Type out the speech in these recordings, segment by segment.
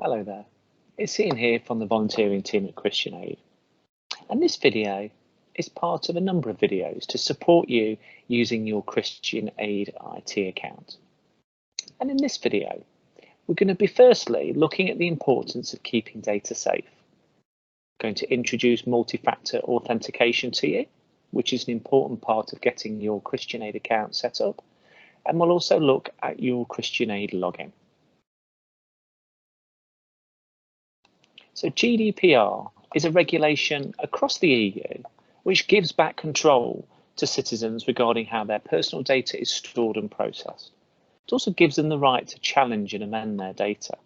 Hello there, it's Ian here from the volunteering team at Christian Aid, and this video is part of a number of videos to support you using your Christian Aid IT account. And in this video, we're going to be firstly looking at the importance of keeping data safe. I'm going to introduce multi-factor authentication to you, which is an important part of getting your Christian Aid account set up, and we'll also look at your Christian Aid login. So GDPR is a regulation across the EU which gives back control to citizens regarding how their personal data is stored and processed. It also gives them the right to challenge and amend their data.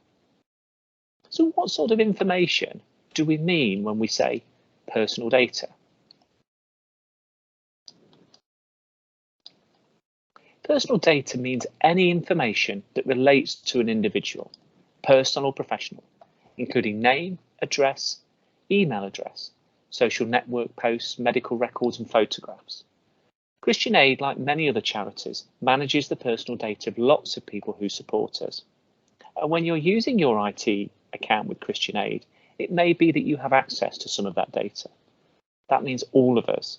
So what sort of information do we mean when we say personal data? Personal data means any information that relates to an individual, personal or professional, including name, address, email address, social network posts, medical records and photographs. Christian Aid, like many other charities, manages the personal data of lots of people who support us. And when you're using your IT account with Christian Aid, it may be that you have access to some of that data. That means all of us,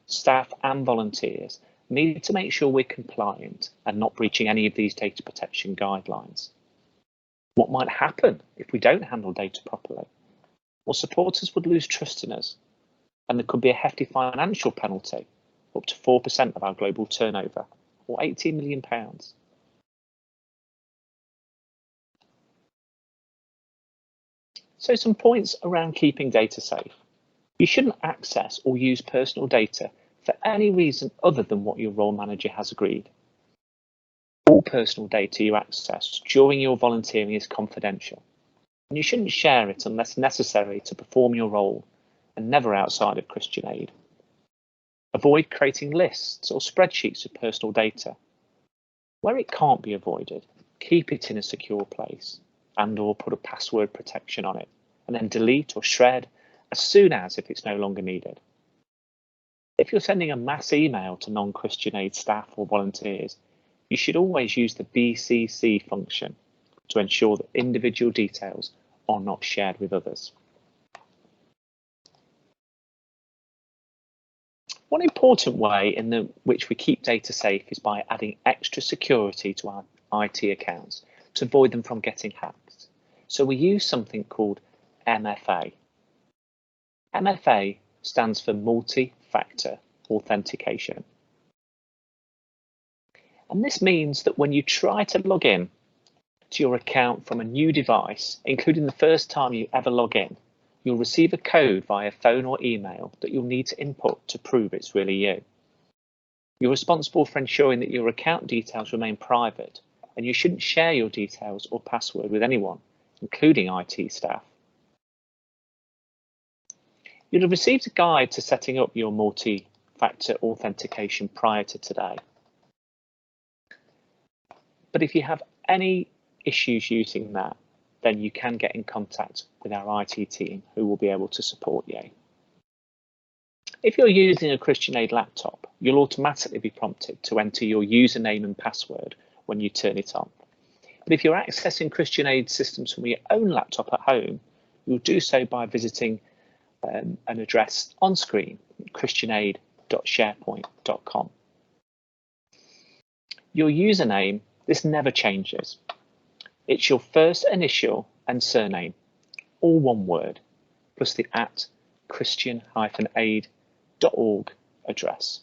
staff and volunteers, need to make sure we're compliant and not breaching any of these data protection guidelines. What might happen if we don't handle data properly? Well, supporters would lose trust in us, and there could be a hefty financial penalty, up to 4% of our global turnover, or £18 million. So some points around keeping data safe. You shouldn't access or use personal data for any reason other than what your role manager has agreed. All personal data you access during your volunteering is confidential, and you shouldn't share it unless necessary to perform your role and never outside of Christian Aid. Avoid creating lists or spreadsheets of personal data. Where it can't be avoided, keep it in a secure place and/or put a password protection on it, and then delete or shred as soon as if it's no longer needed. If you're sending a mass email to non-Christian Aid staff or volunteers, you should always use the BCC function to ensure that individual details are not shared with others. One important way in which we keep data safe is by adding extra security to our IT accounts to avoid them from getting hacked. So we use something called MFA. MFA stands for Multifactor Authentication. And this means that when you try to log in to your account from a new device, including the first time you ever log in, you'll receive a code via phone or email that you'll need to input to prove it's really you. You're responsible for ensuring that your account details remain private, and you shouldn't share your details or password with anyone, including IT staff. You'll have received a guide to setting up your multi-factor authentication prior to today. But if you have any issues using that, then you can get in contact with our IT team who will be able to support you. If you're using a Christian Aid laptop, you'll automatically be prompted to enter your username and password when you turn it on. But if you're accessing Christian Aid systems from your own laptop at home, you'll do so by visiting an address on screen, christianaid.sharepoint.com. Your username, this never changes. It's your first initial and surname, all one word, plus the @christian-aid.org address.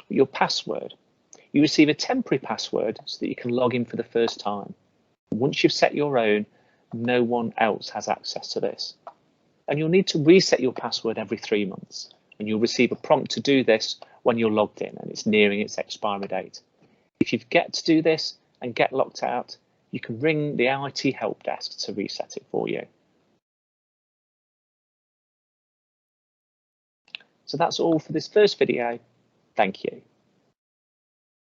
Your password, you receive a temporary password so that you can log in for the first time. Once you've set your own, no one else has access to this. And you'll need to reset your password every 3 months, and you'll receive a prompt to do this when you're logged in and it's nearing its expiry date. If you forget to do this and get locked out, you can ring the IT help desk to reset it for you. So that's all for this first video. Thank you.